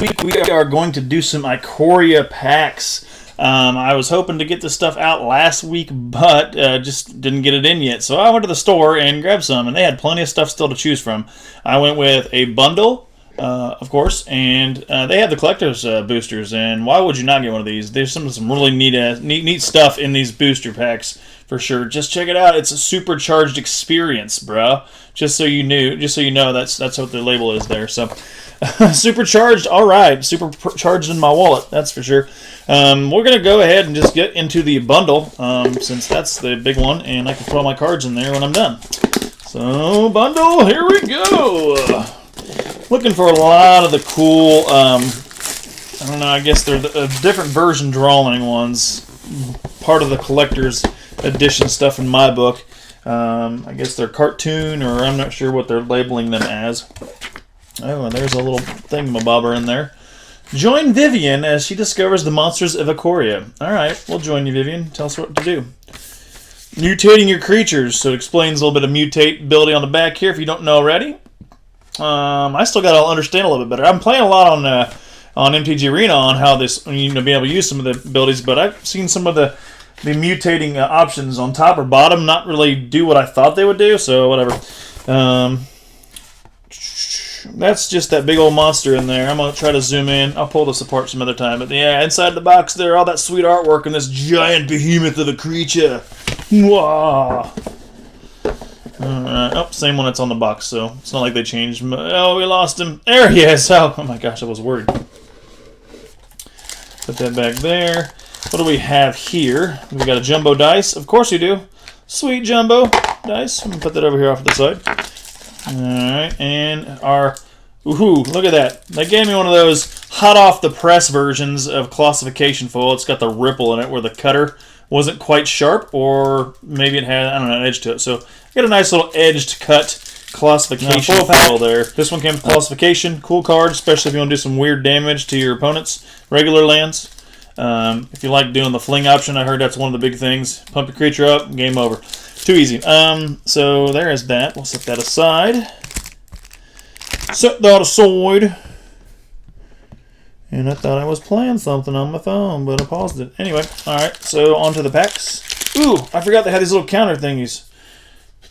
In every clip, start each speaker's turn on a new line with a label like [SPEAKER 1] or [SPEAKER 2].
[SPEAKER 1] week we are going to do some Ikoria packs. I was hoping to get this stuff out last week, but just didn't get it in yet. So I went to the store and grabbed some, and they had plenty of stuff still to choose from. I went with a bundle, of course, and they had the collector's boosters. And why would you not get one of these? There's some really neat stuff in these booster packs for sure. Just check it out. It's a supercharged experience, bro. Just so you know, that's what the label is there. So. Supercharged, all right. Supercharged in my wallet, that's for sure. We're going to go ahead and just get into the bundle, since that's the big one, and I can put all my cards in there when I'm done. So, bundle, here we go. Looking for a lot of the cool, I don't know, I guess they're the different version drawing ones. Part of the collector's edition stuff in my book. I guess they're cartoon, or I'm not sure what they're labeling them as. Oh, and there's a little thingamabobber in there. Join Vivian as she discovers the monsters of Ikoria. Alright, we'll join you, Vivian. Tell us what to do. Mutating your creatures. So it explains a little bit of mutate ability on the back here if you don't know already. I still got to understand a little bit better. I'm playing a lot on MTG Arena on how this, be able to use some of the abilities, but I've seen some of the mutating options on top or bottom not really do what I thought they would do, so whatever. That's just that big old monster in there. I'm going to try to zoom in. I'll pull this apart some other time. But yeah, inside the box there, all that sweet artwork and this giant behemoth of a creature. Wow. Oh, same one that's on the box, so it's not like they changed. Oh, we lost him. There he is. Oh my gosh, I was worried. Put that back there. What do we have here? We got a jumbo dice. Of course we do. Sweet jumbo dice. I'm going to put that over here off to the side. Alright, and our, woohoo, look at that. They gave me one of those hot off the press versions of classification foil. It's got the ripple in it where the cutter wasn't quite sharp, or maybe it had, I don't know, an edge to it. So, I got a nice little edged cut classification foil there. This one came with classification, cool card, especially if you want to do some weird damage to your opponent's regular lands. If you like doing the fling option, I heard that's one of the big things. Pump your creature up, game over. Too easy. So there is that. We'll set that aside. Set that aside. And I thought I was playing something on my phone, but I paused it. Anyway, alright, so on to the packs. Ooh, I forgot they had these little counter thingies.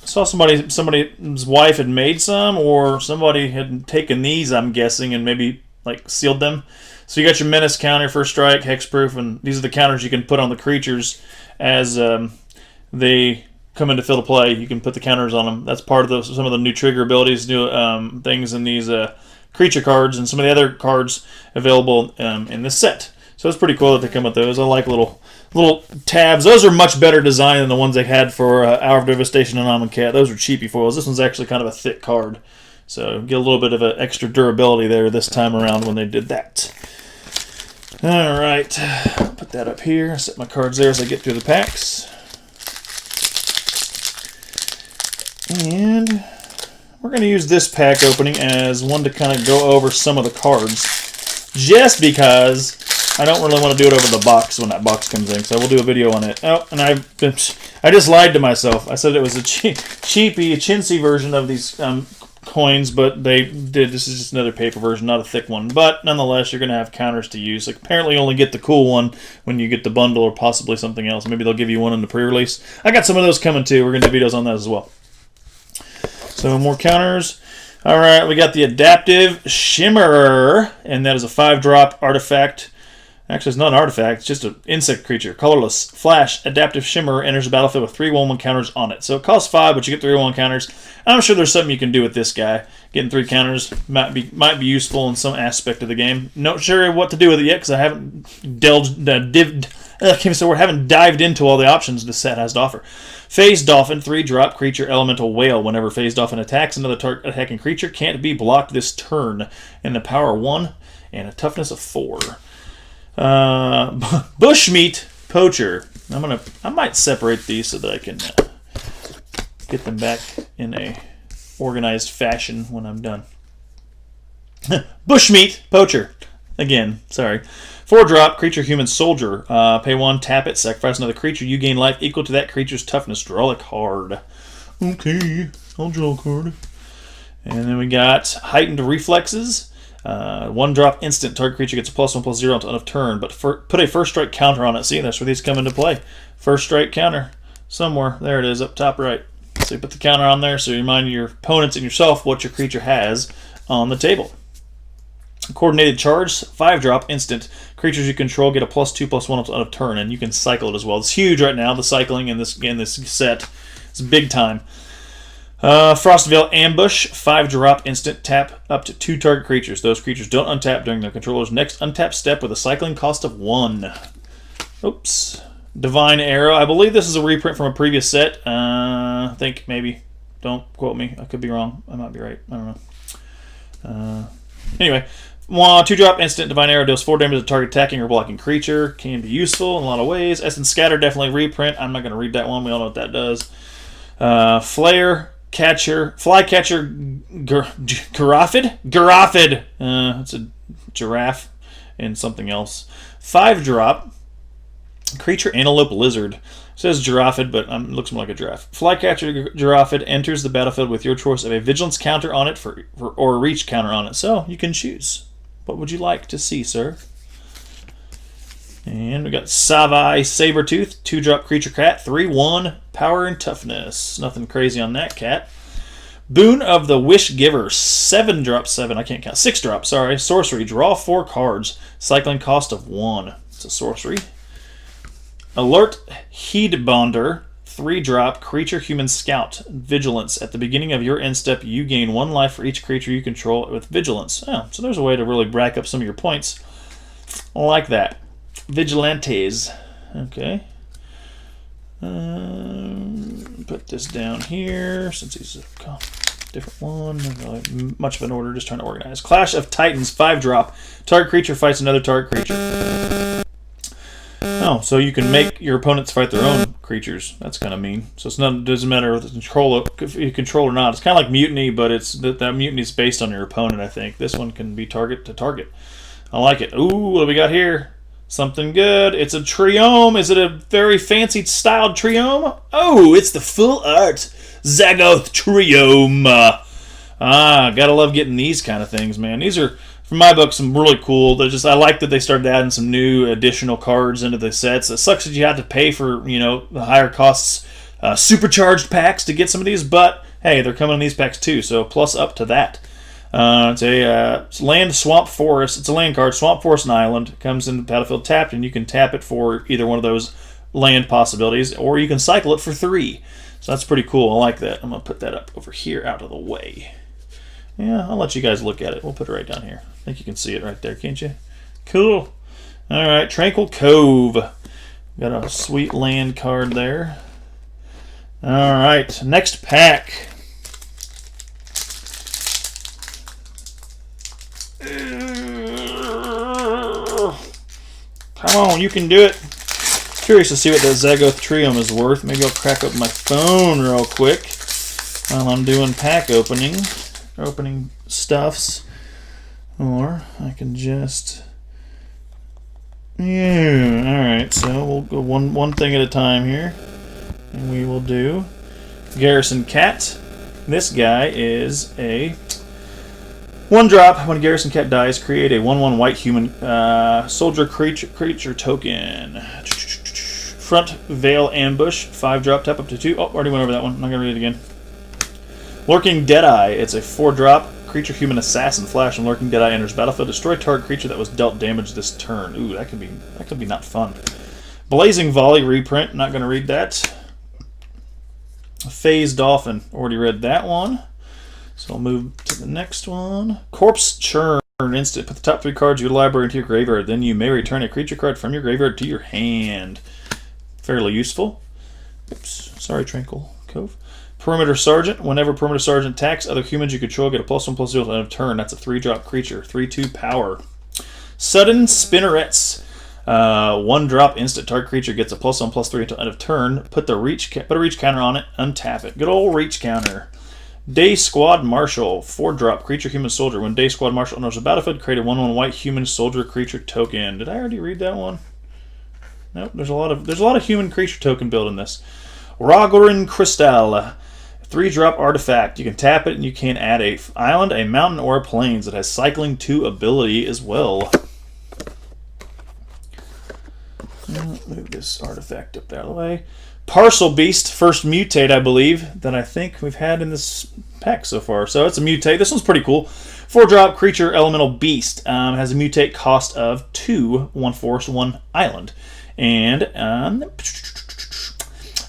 [SPEAKER 1] I saw somebody's wife had made some, or somebody had taken these, I'm guessing, and maybe like sealed them. So you got your menace counter, first strike, hexproof, and these are the counters you can put on the creatures as they come into fill to play. You can put the counters on them. That's part of some of the new trigger abilities, new things in these creature cards, and some of the other cards available in this set. So it's pretty cool that they come with those. I like little tabs. Those are much better design than the ones they had for Hour of Devastation and Amonkhet. Those are cheapy foils. This one's actually kind of a thick card. So get a little bit of an extra durability there this time around when they did that. Alright, put that up here. Set my cards there as I get through the packs. And we're going to use this pack opening as one to kind of go over some of the cards. Just because I don't really want to do it over the box when that box comes in. So we'll do a video on it. Oh, and I just lied to myself. I said it was a cheapy, chintzy version of these coins, but they did. This is just another paper version, not a thick one. But nonetheless, you're going to have counters to use. Like, apparently you only get the cool one when you get the bundle or possibly something else. Maybe they'll give you one in the pre-release. I got some of those coming too. We're going to do videos on that as well. So more counters. Alright, we got the Adaptive Shimmer, and that is a 5-drop artifact. Actually, it's not an artifact, it's just an insect creature. Colorless. Flash. Adaptive Shimmer enters the battlefield with 3 1/1 counters on it. So it costs 5, but you get 3 1/1 counters. I'm sure there's something you can do with this guy. Getting 3 counters might be useful in some aspect of the game. Not sure what to do with it yet, because I haven't haven't dived into all the options this set has to offer. Phase Dolphin, 3-drop creature elemental whale. Whenever Phase Dolphin attacks, another attacking creature can't be blocked this turn. And a power 1 and a toughness of 4. Bushmeat Poacher. I might separate these so that I can get them back in a organized fashion when I'm done. Bushmeat Poacher. Again, sorry. 4-drop, creature human soldier. Pay 1, tap it, sacrifice another creature. You gain life equal to that creature's toughness. Draw a card. Okay, I'll draw a card. And then we got heightened reflexes. 1-drop instant. Target creature gets a +1/+0 until end of turn, but put a first strike counter on it. See, that's where these come into play. First strike counter. Somewhere. There it is, up top right. So you put the counter on there so you remind your opponents and yourself what your creature has on the table. Coordinated charge, 5-drop instant. Creatures you control get a +2/+1 until end of turn, and you can cycle it as well. It's huge right now, the cycling in this set. It's big time. Frostveil Ambush, 5-drop instant. Tap up to 2 target creatures. Those creatures don't untap during their controller's next untap step with a cycling cost of 1. Oops. Divine Arrow. I believe this is a reprint from a previous set. I think, maybe. Don't quote me. I could be wrong. I might be right. I don't know. Anyway, 2-drop instant. Divine Arrow deals 4 damage to target attacking or blocking creature. Can be useful in a lot of ways. Essence Scatter, definitely reprint. I'm not going to read that one. We all know what that does. Flycatcher, Giraffid. It's a giraffe and something else. 5-drop. Creature Antelope Lizard. It says Giraffid, but it looks more like a giraffe. Flycatcher Giraffid enters the battlefield with your choice of a Vigilance counter on it or a Reach counter on it. So you can choose. What would you like to see, sir? And we got Savai Sabertooth, 2-drop creature cat, 3/1 power and toughness. Nothing crazy on that cat. Boon of the Wish Giver, 7-drop, 7. I can't count. 6-drop. Sorry. Sorcery. Draw 4 cards. Cycling cost of 1. It's a sorcery. Alert Heedbonder, 3-drop creature human scout. Vigilance. At the beginning of your end step, you gain 1 life for each creature you control with vigilance. Oh, so there's a way to really rack up some of your points. I like that. Vigilantes. Okay. Put this down here since he's a different one. Not really much of an order, just trying to organize. Clash of Titans, 5-drop. Target creature fights another target creature. Oh, so you can make your opponents fight their own creatures. That's kind of mean. So it doesn't matter if you control or not. It's kind of like Mutiny, but it's that Mutiny is based on your opponent, I think. This one can be target to target. I like it. Ooh, what do we got here? Something good. It's a Triome. Is it a very fancy styled Triome? Oh, it's the full art Zagoth Triome. Gotta love getting these kind of things, man. These are, from my book, some really cool. I like that they started adding some new additional cards into the sets. It sucks that you have to pay for, the higher costs supercharged packs to get some of these, but hey, they're coming in these packs too, so plus up to that. It's a land swamp forest. It's a land card, swamp forest and island. It comes in the battlefield tapped, and you can tap it for either one of those land possibilities, or you can cycle it for 3. So that's pretty cool. I like that. I'm going to put that up over here out of the way. Yeah, I'll let you guys look at it. We'll put it right down here. I think you can see it right there, can't you? Cool. All right, Tranquil Cove. Got a sweet land card there. All right, next pack. Come on, you can do it. Curious to see what that Zagoth Triome is worth. Maybe I'll crack up my phone real quick while I'm doing pack opening stuffs. Or I can just... Yeah, alright, so we'll go one thing at a time here. And we will do Garrison Cat. This guy is a 1-drop. When Garrison Cat dies, create a 1/1 white human soldier creature token. Front Veil Ambush, 5-drop, tap up to 2. Oh, already went over that one. I'm not going to read it again. Lurking Deadeye. It's a 4-drop creature human assassin. Flash and Lurking Deadeye enters battlefield. Destroy target creature that was dealt damage this turn. Ooh, that could be not fun. Blazing Volley reprint. Not going to read that. Phase Dolphin. Already read that one. So I'll move to the next one. Corpse Churn instant. Put the top 3 cards of your library into your graveyard. Then you may return a creature card from your graveyard to your hand. Fairly useful. Oops. Sorry, Tranquil Cove. Perimeter Sergeant. Whenever Perimeter Sergeant attacks other humans you control, get a +1/+0 at the end of turn. That's a 3-drop creature. 3/2 power. Sudden Spinnerets. 1-drop instant. Target creature gets a +1/+3 until end of turn. Put a reach counter on it. Untap it. Good old reach counter. Day Squad Marshal. 4-drop creature human soldier. When Day Squad Marshal enters the battlefield, create a 1/1 white human soldier creature token. Did I already read that one? Nope. There's a lot of human creature token build in this. Rogorin Crystal. 3-drop artifact. You can tap it and you can add a island, a mountain, or a plains. It has cycling 2 ability as well. Move this artifact up there out of the way. Parcel Beast, first mutate, I believe, that I think we've had in this pack so far. So it's a mutate. This one's pretty cool. 4-drop creature elemental beast. Has a mutate cost of 2, 1 forest, 1 island. And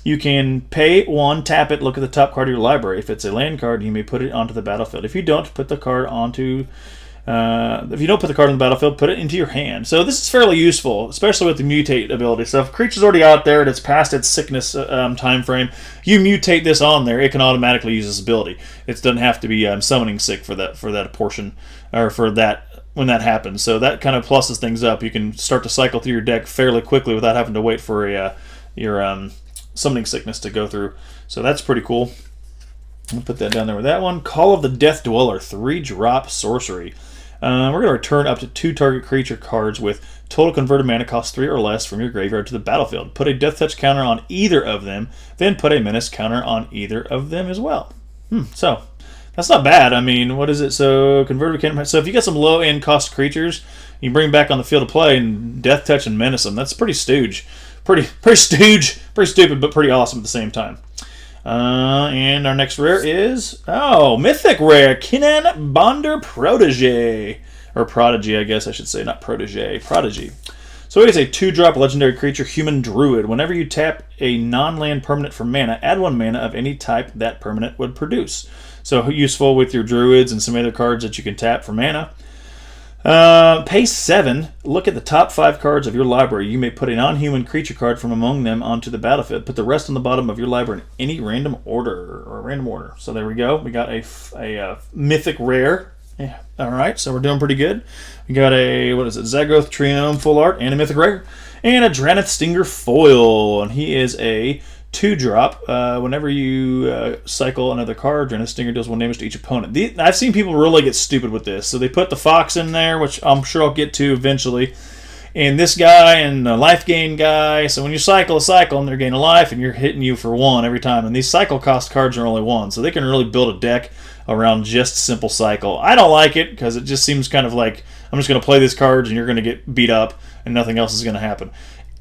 [SPEAKER 1] you can pay 1, tap it, look at the top card of your library. If it's a land card, you may put it onto the battlefield. If you don't, put the card onto... if you don't put the card on the battlefield, put it into your hand. So this is fairly useful, especially with the mutate ability. So if a creature's already out there and it's past its sickness time frame, you mutate this on there, it can automatically use this ability. It doesn't have to be summoning sick for that portion, or for that when that happens. So that kind of pluses things up. You can start to cycle through your deck fairly quickly without having to wait for your summoning sickness to go through. So that's pretty cool. I'll put that down there with that one. Call of the Death Dweller, 3-drop sorcery. We're going to return up to 2 target creature cards with total converted mana cost 3 or less from your graveyard to the battlefield. Put a Death Touch counter on either of them, then put a Menace counter on either of them as well. So that's not bad. I mean, what is it? So converted. So if you got some low-end cost creatures, you bring back on the field of play and Death Touch and Menace them. That's pretty stooge. Pretty stupid, but pretty awesome at the same time. And our next rare is, Mythic rare, Kinan Bonder Protege. Or Prodigy, I guess I should say, not Protege, Prodigy. So it is a 2-drop legendary creature, Human Druid. Whenever you tap a non-land permanent for mana, add 1 mana of any type that permanent would produce. So useful with your Druids and some other cards that you can tap for mana. Pay 7. Look at the top 5 cards of your library. You may put a non-human creature card from among them onto the battlefield. Put the rest on the bottom of your library in any random order. So there we go. We got a mythic rare. Yeah. All right. So we're doing pretty good. We got a Zagroth Triome full art and a mythic rare, and a Drannith Stinger foil. And he is a 2-drop. Whenever you cycle another card, Drannith Stinger deals 1 damage to each opponent. I've seen people really get stupid with this. So they put the Fox in there, which I'm sure I'll get to eventually. And this guy and the life gain guy. So when you cycle a cycle and they're gaining life, and you're hitting you for 1 every time. And these cycle cost cards are only 1. So they can really build a deck around just simple cycle. I don't like it because it just seems kind of like I'm just going to play these cards and you're going to get beat up and nothing else is going to happen.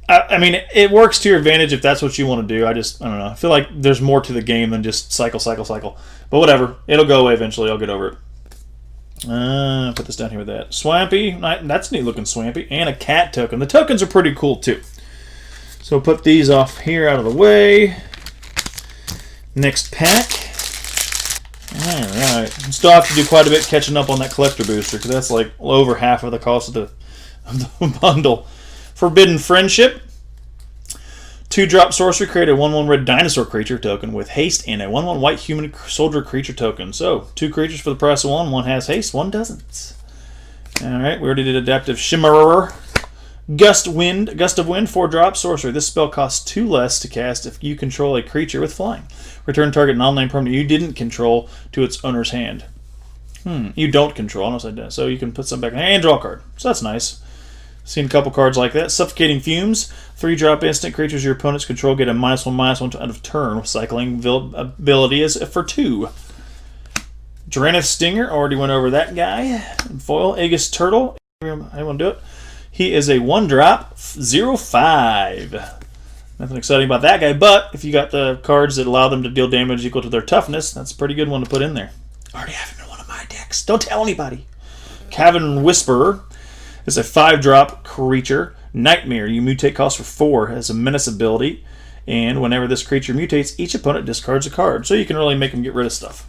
[SPEAKER 1] I mean, it works to your advantage if that's what you want to do. I don't know. I feel like there's more to the game than just cycle. But whatever. It'll go away eventually. I'll get over it. Put this down here with that. Swampy. That's a neat looking Swampy. And a cat token. The tokens are pretty cool too. So put these off here out of the way. Next pack. Alright. Still have to do quite a bit catching up on that collector booster because that's like over half of the cost of the bundle. Forbidden Friendship. 2-drop sorcery, create a 1/1 red dinosaur creature token with haste and a 1/1 white human soldier creature token. So 2 creatures for the price of 1. 1 has haste, 1 doesn't. Alright, we already did Adaptive Shimmerer. Gust of Wind, 4-drop sorcery. This spell costs 2 less to cast if you control a creature with flying. Return target non-land permanent you didn't control to its owner's hand. You don't control, unless I did. So you can put some back in and draw a card. So that's nice. Seen a couple cards like that. Suffocating Fumes. 3-drop instant creatures your opponents control get a -1/-1 out of turn with cycling ability is for 2. Drannith Stinger. Already went over that guy. Foil. Aegis Turtle. Anyone do it? He is a 1-drop 0/5. Nothing exciting about that guy, but if you got the cards that allow them to deal damage equal to their toughness, that's a pretty good one to put in there. Already have him in one of my decks. Don't tell anybody. Cavern Whisperer. It's a 5-drop creature. Nightmare. You mutate cost for 4. Has a menace ability. And whenever this creature mutates, each opponent discards a card. So you can really make them get rid of stuff.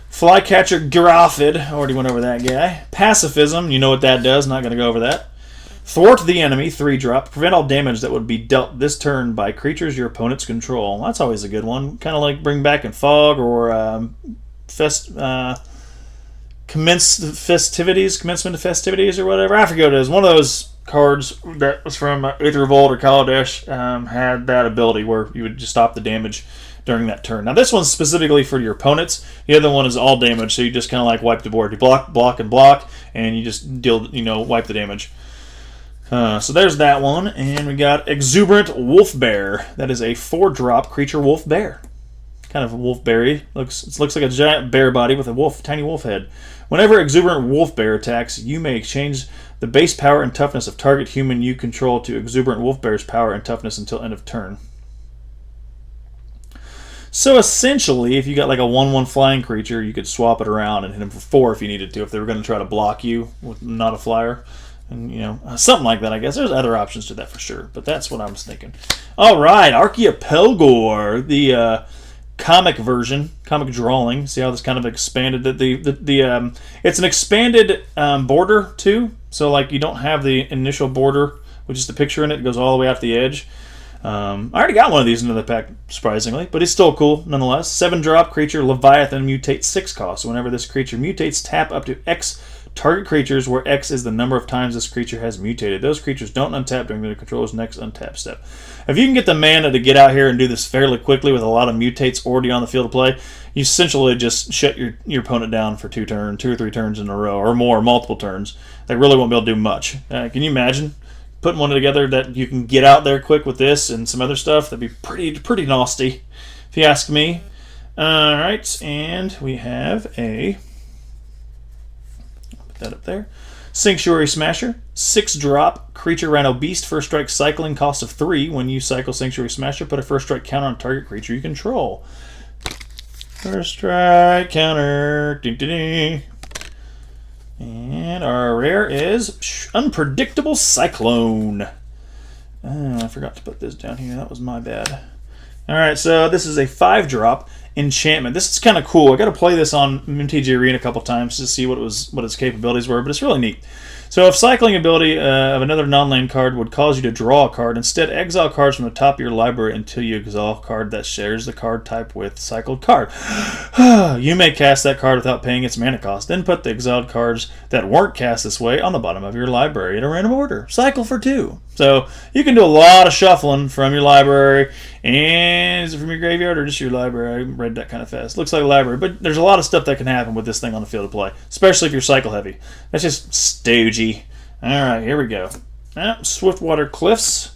[SPEAKER 1] Flycatcher Giraffid. Already went over that guy. Pacifism. You know what that does. Not going to go over that. Thwart the enemy. 3-drop. Prevent all damage that would be dealt this turn by creatures your opponents control. That's always a good one. Kind of like Bring Back in Fog or commencement of festivities or whatever. I forget what it is. One of those cards that was from Aether Revolt or Kaladesh had that ability where you would just stop the damage during that turn. Now this one's specifically for your opponents. The other one is all damage, so you just kind of like wipe the board. You block, and you just deal, wipe the damage. So there's that one, and we got Exuberant Wolf Bear. That is a 4-drop creature wolf bear. kind of a wolf berry. It looks like a giant bear body with a tiny wolf head. Whenever exuberant wolf bear attacks, you may exchange the base power and toughness of target human you control to exuberant wolf bear's power and toughness until end of turn. So essentially, if you got like a 1/1 flying creature, you could swap it around and hit him for 4 if you needed to, if they were going to try to block you with not a flyer. And, you know, something like that, I guess. There's other options to that for sure, but that's what I was thinking. All right, Archaea Pelgor, the comic version, comic drawing. See how this kind of expanded? It's an expanded border, too. So, like, you don't have the initial border with just the picture in it. It goes all the way out to the edge. I already got one of these into the pack, surprisingly, but it's still cool nonetheless. 7-drop creature, Leviathan, mutates 6 cost. Whenever this creature mutates, tap up to X target creatures, where X is the number of times this creature has mutated. Those creatures don't untap during the controller's next untap step. If you can get the mana to get out here and do this fairly quickly with a lot of mutates already on the field of play, you essentially just shut your opponent down for 2 or 3 turns in a row, or more, multiple turns. They really won't be able to do much. Can you imagine putting one together that you can get out there quick with this and some other stuff? That'd be pretty nasty, if you ask me. All right, and we have a... put that up there. Sanctuary Smasher, 6-drop creature Rhino Beast, first strike cycling, cost of 3. When you cycle Sanctuary Smasher, put a first strike counter on target creature you control. First strike counter. Ding, ding, ding. And our rare is Unpredictable Cyclone. I forgot to put this down here. That was my bad. Alright, so this is a 5-drop enchantment. This is kind of cool. I got to play this on MTG Arena a couple times to see what its capabilities were, but it's really neat. So if cycling ability of another non-land card would cause you to draw a card, instead exile cards from the top of your library until you exile a card that shares the card type with cycled card. You may cast that card without paying its mana cost. Then put the exiled cards that weren't cast this way on the bottom of your library in a random order. Cycle for 2. So you can do a lot of shuffling from your library. And is it from your graveyard or just your library? I read that kind of fast. Looks like a library, but there's a lot of stuff that can happen with this thing on the field of play, especially if you're cycle heavy. That's just stagey. All right, here we go. Swiftwater Cliffs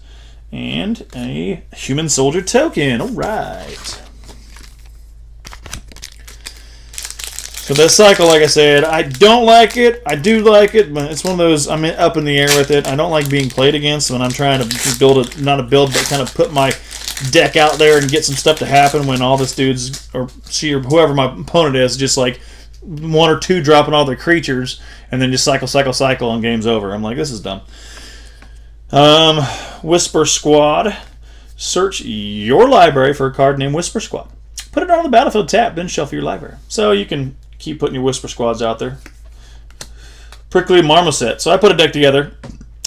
[SPEAKER 1] and a Human Soldier token. All right. So this cycle, like I said, I don't like it. I do like it, but it's one of those, I'm up in the air with it. I don't like being played against when I'm trying to build not a build, but kind of put my deck out there and get some stuff to happen when all this dude's, or she, or whoever my opponent is, just like 1 or 2 dropping all their creatures and then just cycle and game's over. I'm like, this is dumb. Whisper Squad. Search your library for a card named Whisper Squad. Put it on the battlefield tab, then shuffle your library. So you can keep putting your Whisper Squads out there. Prickly Marmoset. So I put a deck together.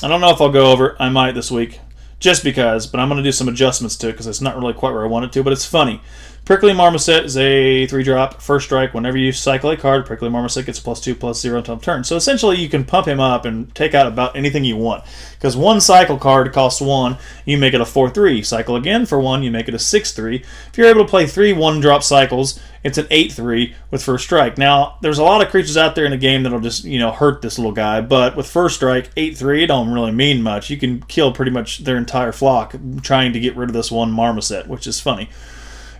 [SPEAKER 1] I don't know if I'll go over it. I might this week. Just because, but I'm going to do some adjustments to it because it's not really quite where I want it to, but it's funny. Prickly Marmoset is a 3-drop, first strike. Whenever you cycle a card, Prickly Marmoset gets +2/+0 until turn. So essentially, you can pump him up and take out about anything you want. Because 1 cycle card costs 1, you make it a 4/3. Cycle again for 1, you make it a 6/3. If you're able to play 3 1-drop cycles, it's an 8/3 with first strike. Now, there's a lot of creatures out there in the game that'll just, hurt this little guy. But with first strike, 8/3, it don't really mean much. You can kill pretty much their entire flock trying to get rid of this one Marmoset, which is funny.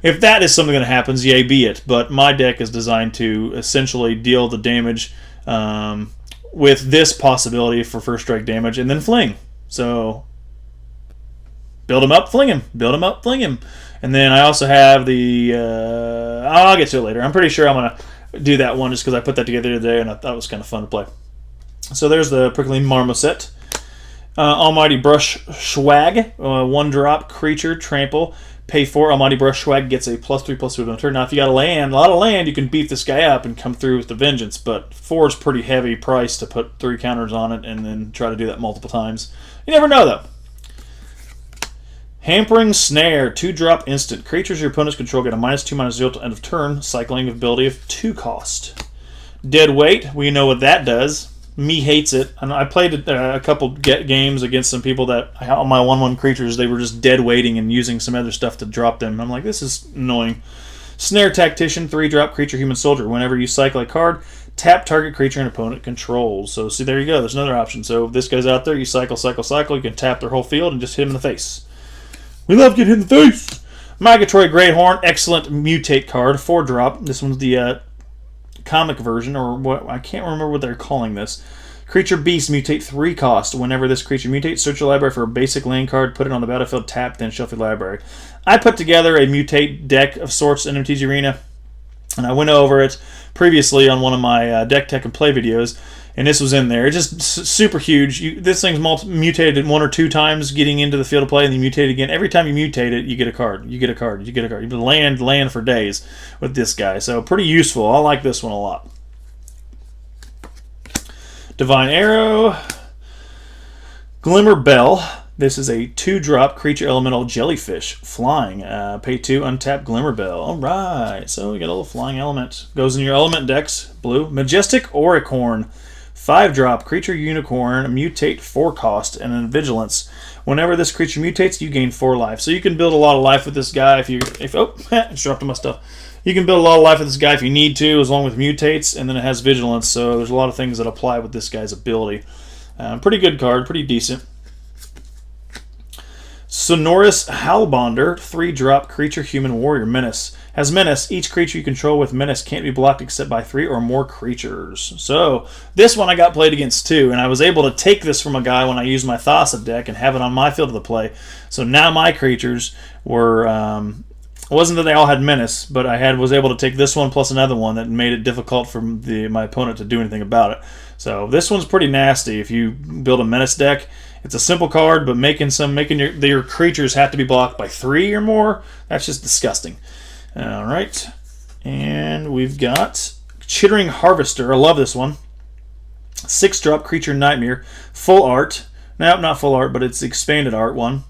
[SPEAKER 1] If that is something that happens, yay be it. But my deck is designed to essentially deal the damage with this possibility for first strike damage and then fling. So build him up, fling him. Build him up, fling him. And then I also have the... I'll get to it later. I'm pretty sure I'm going to do that one just because I put that together today and I thought it was kind of fun to play. So there's the Prickly Marmoset. Almighty Brush Swag. 1-drop creature, trample. Pay 4, Almighty Brush Swag gets a +3/+2 on turn. Now, if you got a lot of land, you can beat this guy up and come through with the vengeance, but 4 is pretty heavy price to put 3 counters on it and then try to do that multiple times. You never know, though. Hampering Snare, 2-drop instant. Creatures your opponents control get a -2/-0 till end of turn, cycling ability of 2 cost. Dead Weight, we know what that does. Me hates it. And I played a couple games against some people that, on my 1/1 creatures, they were just dead waiting and using some other stuff to drop them. I'm like, this is annoying. Snare Tactician, 3-drop creature, human soldier. Whenever you cycle a card, tap target creature and opponent controls. So, see, there you go. There's another option. So, if this guy's out there, you cycle. You can tap their whole field and just hit him in the face. We love getting hit in the face. Migratory Greathorn, excellent mutate card, 4-drop. This one's the comic version, or what I can't remember what they're calling this. Creature Beast, mutate 3 cost. Whenever this creature mutates, search your library for a basic land card, put it on the battlefield, tap, then shuffle your library. I put together a mutate deck of sorts in MTG Arena, and I went over it previously on one of my deck tech and play videos, and this was in there. It's just super huge. This thing's mutated 1 or 2 times getting into the field of play, and then mutate again. Every time you mutate it, you get a card. You get a card. You get a card. You can land for days with this guy. So pretty useful. I like this one a lot. Divine Arrow. Glimmer Bell. This is a 2-drop creature elemental jellyfish. Flying. Pay 2, untap Glimmer Bell. Alright, so we got a little flying element. Goes in your element decks. Blue. Majestic Auricorn. 5-drop creature unicorn. Mutate 4 cost and then vigilance. Whenever this creature mutates, you gain 4 life. So you can build a lot of life with this guy just dropped my stuff. You can build a lot of life with this guy if you need to, as long as it mutates, and then it has vigilance, so there's a lot of things that apply with this guy's ability. Pretty good card, pretty decent. Sonorous Howlbonder, 3-drop creature human warrior menace. Has menace. Each creature you control with menace can't be blocked except by 3 or more creatures. So this one I got played against too, and I was able to take this from a guy when I used my Thassa deck and have it on my field of the play. So now my creatures were it wasn't that they all had menace, but I was able to take this one plus another one that made it difficult for my opponent to do anything about it. So this one's pretty nasty if you build a menace deck. It's a simple card, but making your creatures have to be blocked by 3 or more, that's just disgusting. All right, and we've got Chittering Harvester. I love this one. 6-drop creature nightmare, full art. Nope, not full art, but it's expanded art one.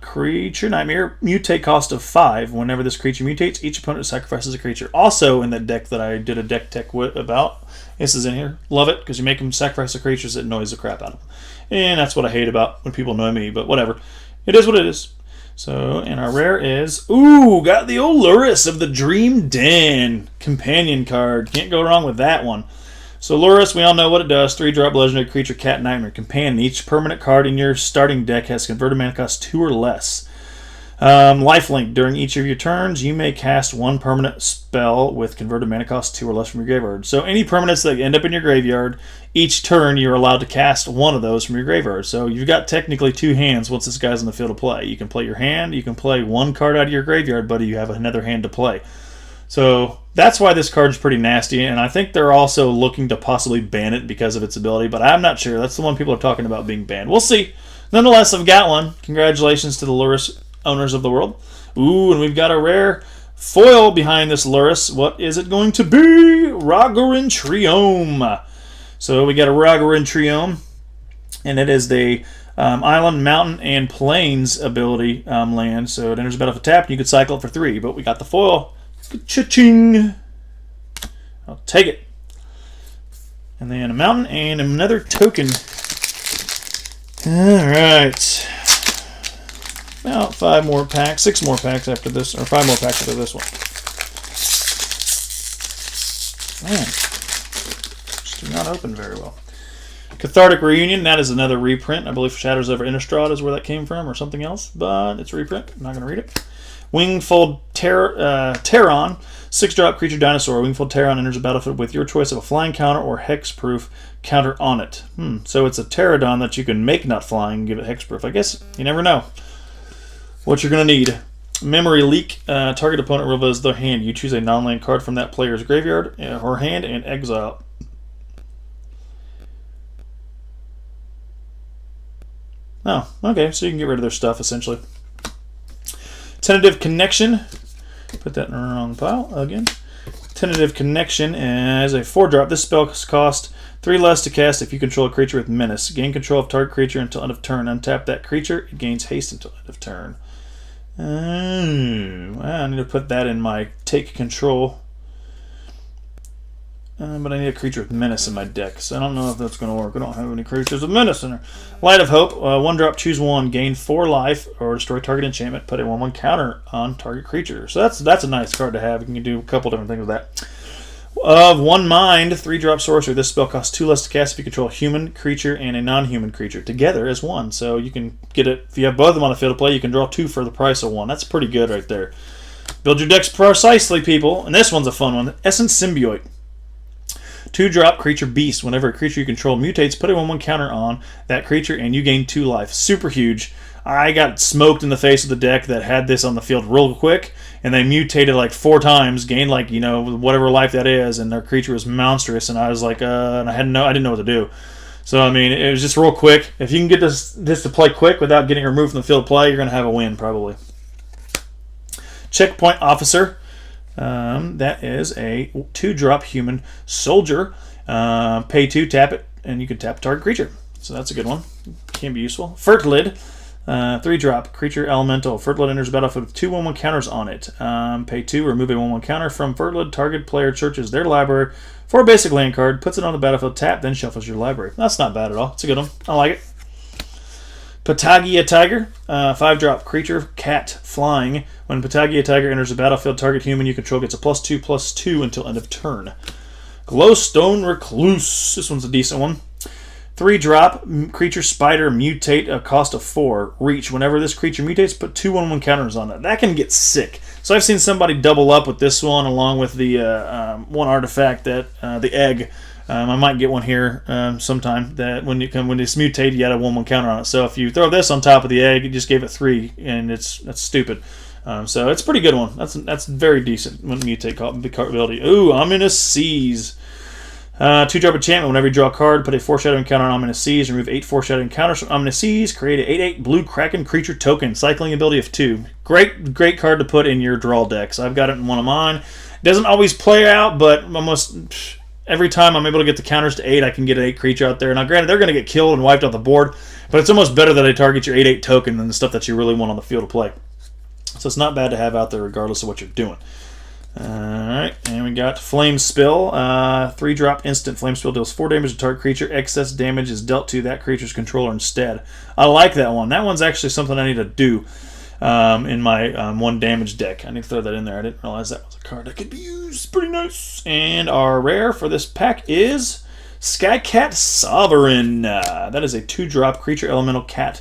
[SPEAKER 1] Creature nightmare, mutate cost of 5. Whenever this creature mutates, each opponent sacrifices a creature. Also in that deck that I did a deck tech about. This is in here. Love it, because you make them sacrifice the creatures that annoys the crap out of them. And that's what I hate about when people annoy me, but whatever. It is what it is. So, and our rare is, got the old Lurrus of the Dream Den. Companion card. Can't go wrong with that one. So Lurrus, we all know what it does. 3-drop legendary creature, cat nightmare. Companion. Each permanent card in your starting deck has converted mana cost 2 or less. Lifelink. During each of your turns, you may cast 1 permanent spell with converted mana cost 2 or less from your graveyard. So any permanents that end up in your graveyard, each turn you're allowed to cast 1 of those from your graveyard. So you've got technically 2 hands once this guy's in the field of play. You can play your hand, you can play 1 card out of your graveyard, but you have another hand to play. So that's why this card's pretty nasty, and I think they're also looking to possibly ban it because of its ability, but I'm not sure. That's the one people are talking about being banned. We'll see. Nonetheless, I've got one. Congratulations to the Lurrus owners of the world. And we've got a rare foil behind this Lurrus. What is it going to be? Ragavan Triome. So we got a Ragavan Triome, and it is the island, mountain, and plains ability land. So it enters the battlefield tapped, and you could cycle it for 3, but we got the foil. Cha-ching! I'll take it. And then a mountain and another token. Alright. About 5 more packs, 6 more packs after this, or 5 more packs after this one. Man, just do not open very well. Cathartic Reunion, that is another reprint. I believe Shadows over Innistrad is where that came from, or something else, but it's a reprint. I'm not going to read it. Wingfold Terran, 6-drop creature dinosaur. Wingfold Terran enters the battlefield with your choice of a flying counter or hexproof counter on it. So it's a Pterodon that you can make not flying and give it hexproof. I guess you never know what you're going to need. Memory Leak. Target opponent reveals their hand. You choose a non-land card from that player's graveyard or hand and exile. Oh, okay. So you can get rid of their stuff, essentially. Tentative Connection. Put that in the wrong pile again. Tentative Connection as a 4-drop. This spell costs 3 less to cast if you control a creature with menace. Gain control of target creature until end of turn. Untap that creature. It gains haste until end of turn. I need to put that in my take control. But I need a creature with menace in my deck, so I don't know if that's going to work. I don't have any creatures with menace in there. Light of Hope, 1-drop, choose 1, gain 4 life, or destroy target enchantment, put a 1/1 counter on target creature. So that's a nice card to have. You can do a couple different things with that. Of one mind, 3-drop sorcery. This spell costs 2 less to cast if you control a human creature and a non-human creature together as one. So you can get it, if you have both of them on the field of play, you can draw 2 for the price of 1. That's pretty good right there. Build your decks precisely, people. And this one's a fun one. Essence Symbiote. 2-drop creature beast. Whenever a creature you control mutates, put a 1/1 counter on that creature and you gain 2 life. Super huge. I got smoked in the face of the deck that had this on the field real quick, and they mutated like 4 times, gained like, you know, whatever life that is, and their creature was monstrous, and I was like, and I didn't know what to do. So I mean, it was just real quick. If you can get this to play quick without getting removed from the field of play, you're gonna have a win probably. Checkpoint Officer. That is a 2-drop human soldier. Pay 2, tap it, and you can tap target creature. So that's a good one. Can be useful. Fertlid. 3-drop creature elemental. Fertlid enters the battlefield with 2 1/1 counters on it. Pay 2, remove a 1/1 counter from Fertlid. Target player searches their library for a basic land card, puts it on the battlefield, tap, then shuffles your library. That's not bad at all. It's a good one. I like it. Patagia Tiger. 5-drop creature cat flying. When Patagia Tiger enters the battlefield, target human you control gets a +2/+2 until end of turn. Glowstone Recluse. This one's a decent one. 3-drop creature spider mutate, a cost of 4. Reach. Whenever this creature mutates, put 2 1/1 counters on it. That can get sick. So I've seen somebody double up with this one along with the one artifact that the egg. I might get one here sometime. That when it's mutated, you add a 1/1 counter on it. So if you throw this on top of the egg, you just gave it 3, and that's stupid. So it's a pretty good one. That's very decent when mutate ability. Ooh, Ominous Seas. 2-drop enchantment. Whenever you draw a card, put a foreshadowing counter on Ominous Seas. Remove 8 foreshadowing counters from Ominous Seas. Create a 8/8 blue Kraken creature token. Cycling ability of 2. Great card to put in your draw decks. I've got it in one of mine. Doesn't always play out, but almost every time I'm able to get the counters to 8, I can get an 8 creature out there. Now, granted, they're going to get killed and wiped off the board, but it's almost better that they target your 8/8 token than the stuff that you really want on the field of play. So it's not bad to have out there regardless of what you're doing. Alright, and we got Flame Spill. 3-drop instant Flame Spill deals 4 damage to target creature. Excess damage is dealt to that creature's controller instead. I like that one. That one's actually something I need to do in my 1 damage deck. I need to throw that in there. I didn't realize that was a card that could be used. Pretty nice. And our rare for this pack is Skycat Sovereign. That is a 2-drop creature elemental cat.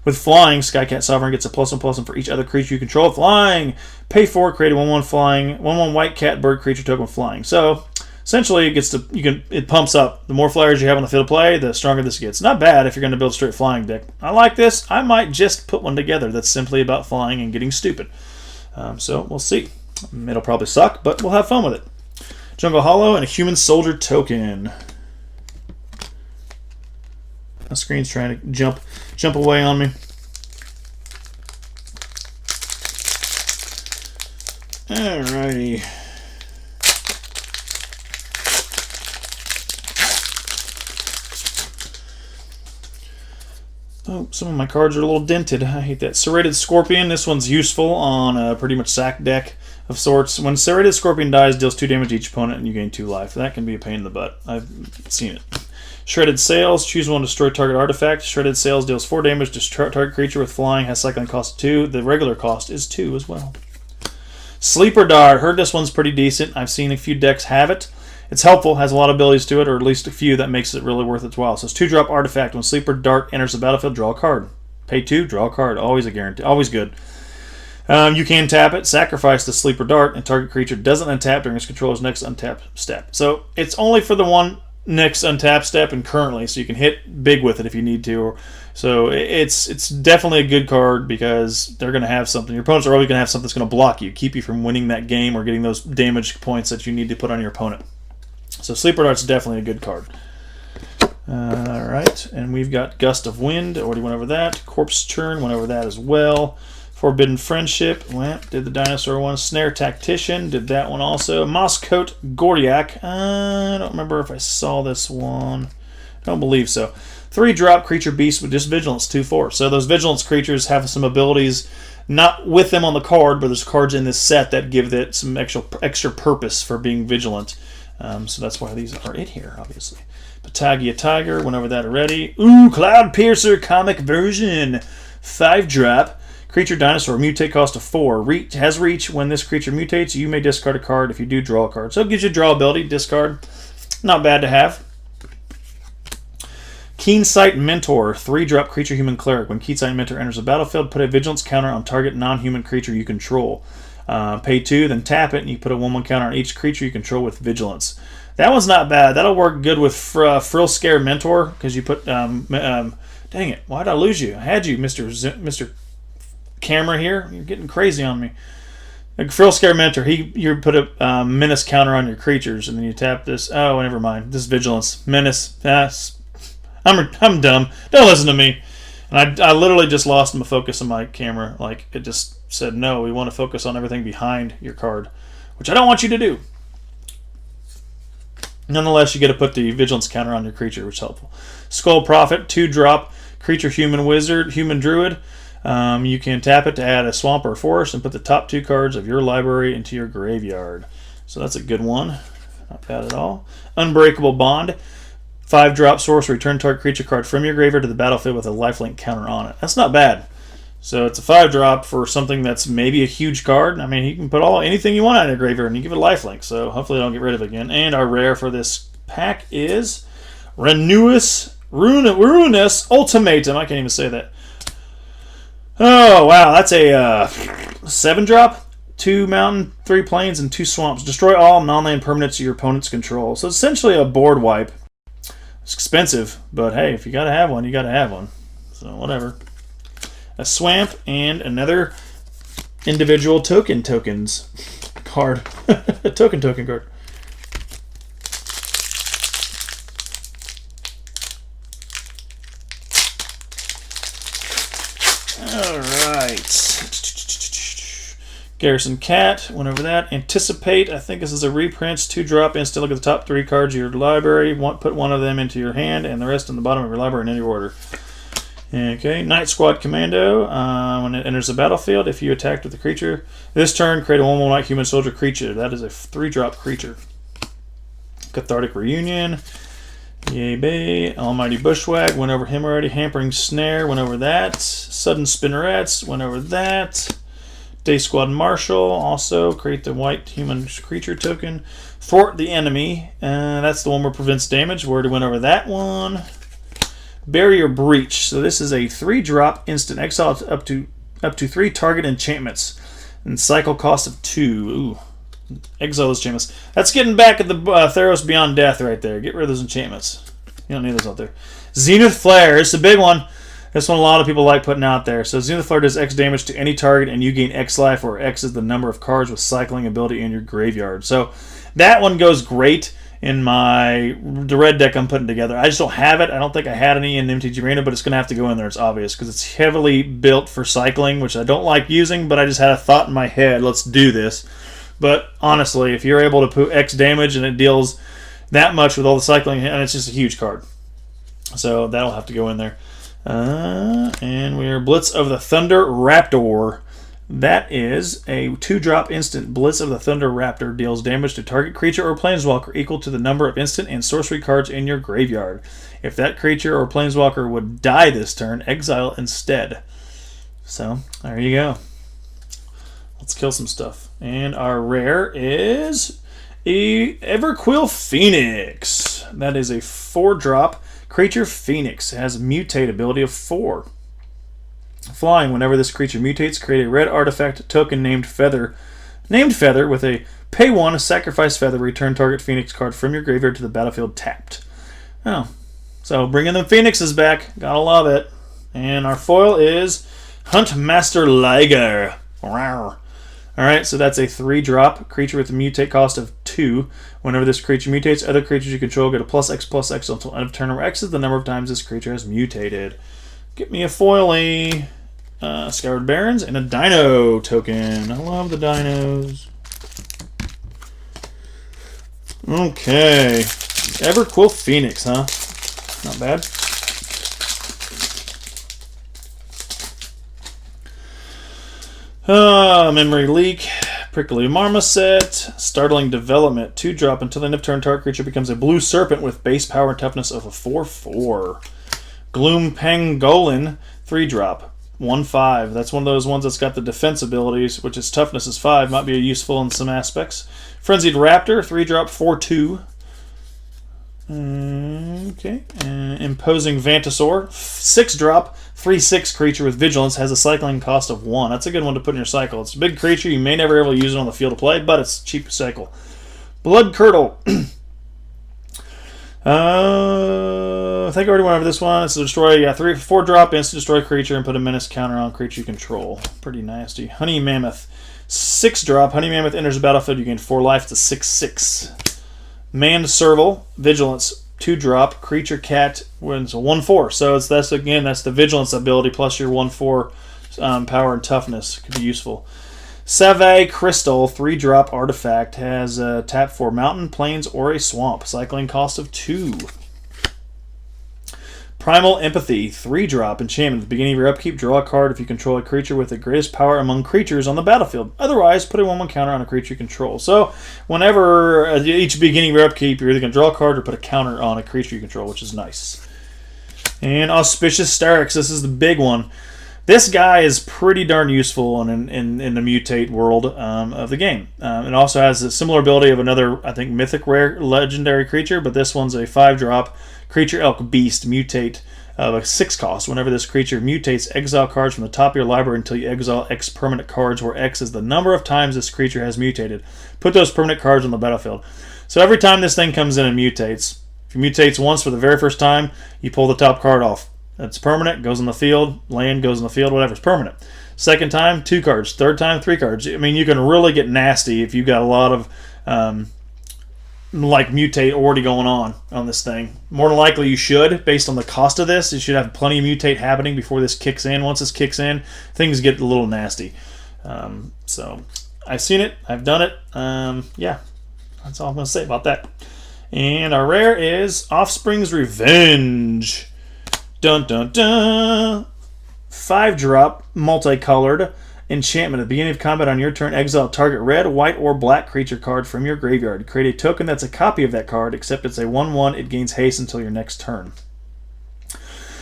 [SPEAKER 1] With flying, Skycat Sovereign gets a +1/+1 for each other creature you control. Flying, pay 4, create a 1/1 flying, 1/1 white cat bird creature token with flying. So essentially, it pumps up. The more flyers you have on the field of play, the stronger this gets. Not bad if you're going to build a straight flying deck. I like this. I might just put one together that's simply about flying and getting stupid. So we'll see. It'll probably suck, but we'll have fun with it. Jungle Hollow and a human soldier token. My screen's trying to jump away on me. Alrighty. Oh, some of my cards are a little dented. I hate that. Serrated Scorpion. This one's useful on a pretty much sack deck of sorts. When Serrated Scorpion dies, deals 2 damage to each opponent, and you gain 2 life. That can be a pain in the butt. I've seen it. Shredded Sails. Choose one to destroy target artifact. Shredded Sails deals 4 damage to target creature with flying. Has cycling cost 2. The regular cost is 2 as well. Sleeper Dart. Heard this one's pretty decent. I've seen a few decks have it. It's helpful, has a lot of abilities to it, or at least a few that makes it really worth its while. So it's 2-drop artifact. When Sleeper Dart enters the battlefield, draw a card. Pay 2, draw a card. Always a guarantee. Always good. You can tap it, sacrifice the Sleeper Dart, and target creature doesn't untap during its controller's next untap step. So it's only for the one next untap step and currently, so you can hit big with it if you need to. So it's definitely a good card because they're going to have something. Your opponents are always going to have something that's going to block you, keep you from winning that game or getting those damage points that you need to put on your opponent. So Sleeper Dart's definitely a good card. Alright, and we've got Gust of Wind. Already went over that. Corpse Churn went over that as well. Forbidden Friendship, well, did the dinosaur one. Snare Tactician, did that one also. Mosscoat Gordiak, I don't remember if I saw this one. I don't believe so. 3-drop creature beast with just Vigilance, 2/4. So those Vigilance creatures have some abilities, not with them on the card, but there's cards in this set that give it some extra purpose for being vigilant. So that's why these are in here, obviously. Patagia Tiger, went over that already. Ooh, Cloud Piercer comic version. 5-drop. Creature dinosaur, mutate cost of 4. Has reach. When this creature mutates, you may discard a card. If you do, draw a card. So it gives you draw ability, discard. Not bad to have. Keensight Mentor, 3-drop creature human cleric. When Keensight Mentor enters the battlefield, put a vigilance counter on target non-human creature you control. Pay 2, then tap it, and you put a 1/1 counter on each creature you control with vigilance. That one's not bad. That'll work good with Frill Scare Mentor, because you put... dang it, why'd I lose you? I had you, Mr. Camera here. You're getting crazy on me. Like Frill Scare Mentor, you put a menace counter on your creatures, and then you tap this. Oh, never mind. This vigilance. Menace. I'm dumb. Don't listen to me. And I literally just lost my focus on my camera. Like, it just said, no, we want to focus on everything behind your card, which I don't want you to do. Nonetheless, you get to put the vigilance counter on your creature, which is helpful. Skull Prophet, 2-drop creature human wizard, human druid. You can tap it to add a swamp or a forest and put the top 2 cards of your library into your graveyard. So that's a good one. Not bad at all. Unbreakable Bond. 5-drop sorcery. Return target creature card from your graveyard to the battlefield with a lifelink counter on it. That's not bad. So it's a 5-drop for something that's maybe a huge card. I mean, you can put anything you want out of your graveyard and you give it a lifelink. So hopefully they don't get rid of it again. And our rare for this pack is Ruinous Ultimatum. I can't even say that. Oh, wow. That's a 7-drop. 2 mountain, 3 plains, and 2 swamps. Destroy all non-land permanents your opponent's control. So it's essentially a board wipe. It's expensive, but hey, if you gotta have one, you gotta have one. So whatever. A swamp and another individual tokens card. A token card. Alright. Garrison Cat, went over that. Anticipate, I think this is a reprint. 2-drop instant. Look at the top 3 cards of your library. Put one of them into your hand and the rest in the bottom of your library in any order. Okay, Night Squad Commando. When it enters the battlefield, if you attacked with the creature, this turn create a 1/1 white human soldier creature. That is a 3-drop creature. Cathartic Reunion. Yay, bay. Almighty Bushwhack. Went over him already. Hampering Snare. Went over that. Sudden Spinnerets. Went over that. Day Squad Marshal, also create the white human creature token. Thwart the enemy, that's the one where prevents damage. We already went over that one. Barrier Breach, so this is a 3-drop instant. Exile up to 3 target enchantments. And cycle cost of 2. Ooh, exile those enchantments. That's getting back at the Theros Beyond Death right there. Get rid of those enchantments. You don't need those out there. Zenith Flare, it's a big one. This one a lot of people like putting out there. So Zenith Flare does X damage to any target and you gain X life, or X is the number of cards with cycling ability in your graveyard. So that one goes great in the red deck I'm putting together. I just don't have it. I don't think I had any in MTG Arena, but it's going to have to go in there. It's obvious because it's heavily built for cycling, which I don't like using, but I just had a thought in my head, let's do this. But honestly, if you're able to put X damage and it deals that much with all the cycling, and it's just a huge card. So that'll have to go in there. And we are Blitz of the Thunder Raptor. That is a 2-drop instant. Blitz of the Thunder Raptor deals damage to target creature or planeswalker equal to the number of instant and sorcery cards in your graveyard. If that creature or planeswalker would die this turn, exile instead. So, there you go. Let's kill some stuff. And our rare is a Everquill Phoenix. That is a 4-drop creature Phoenix. It has a mutate ability of 4. Flying, whenever this creature mutates, create a red artifact token named Feather with a pay 1, sacrifice Feather, return target Phoenix card from your graveyard to the battlefield tapped. Oh, so bringing the Phoenixes back. Gotta love it. And our foil is Huntmaster Liger. Rawr. Alright, so that's a 3-drop creature with a mutate cost of 2. Whenever this creature mutates, other creatures you control get a +X/+X until end of turn, where X is the number of times this creature has mutated. Get me a foily. Scoured Barrens and a Dino token. I love the dinos. Okay. Everquill Phoenix, huh? Not bad. Memory Leak. Prickly Marmoset. Startling Development. 2-drop until the end of turn. Target creature becomes a blue serpent with base power and toughness of a 4/4. Gloom Pangolin. 3-drop. 1/5. That's one of those ones that's got the defense abilities, which is toughness is 5. Might be useful in some aspects. Frenzied Raptor, 3-drop, 4/2. Okay. Imposing Vantasaur, 6-drop, 3/6 creature with Vigilance, has a cycling cost of 1. That's a good one to put in your cycle. It's a big creature. You may never be able to use it on the field of play, but it's cheap to cycle. Blood Curdle. I think I already went over this one. It's a destroy, 4-drop, instant destroy creature and put a menace counter on creature you control. Pretty nasty. Honey Mammoth, 6-drop. Honey Mammoth enters the battlefield. You gain 4 life. It's a 6/6. Manned Serval, Vigilance, 2-drop. Creature cat wins a 1/4. So that's the Vigilance ability plus your 1/4 power and toughness. Could be useful. Save Crystal, 3-drop artifact, has tap for mountain, plains, or a swamp. Cycling cost of 2. Primal Empathy, 3-drop enchantment. At the beginning of your upkeep, draw a card if you control a creature with the greatest power among creatures on the battlefield. Otherwise, put a 1/1 counter on a creature you control. So, whenever each beginning of your upkeep, you're either going to draw a card or put a counter on a creature you control, which is nice. And Auspicious Starix, this is the big one. This guy is pretty darn useful in the mutate world of the game. It also has a similar ability of another, I think, mythic rare legendary creature, but this one's a 5-drop creature elk beast mutate of a 6 cost. Whenever this creature mutates, exile cards from the top of your library until you exile X permanent cards, where X is the number of times this creature has mutated. Put those permanent cards on the battlefield. So every time this thing comes in and mutates, if it mutates once for the very first time, you pull the top card off. That's permanent, goes on the field, land goes on the field, whatever's permanent. Second time, 2 cards. Third time, 3 cards. I mean, you can really get nasty if you've got a lot of mutate already going on this thing. More than likely you should, based on the cost of this. You should have plenty of mutate happening before this kicks in. Once this kicks in, things get a little nasty. So I've seen it. I've done it. Yeah, that's all I'm going to say about that. And our rare is Offspring's Revenge. Dun dun dun! 5-drop, multicolored enchantment. At the beginning of combat on your turn, exile target red, white, or black creature card from your graveyard. Create a token that's a copy of that card, except it's a 1/1. It gains haste until your next turn.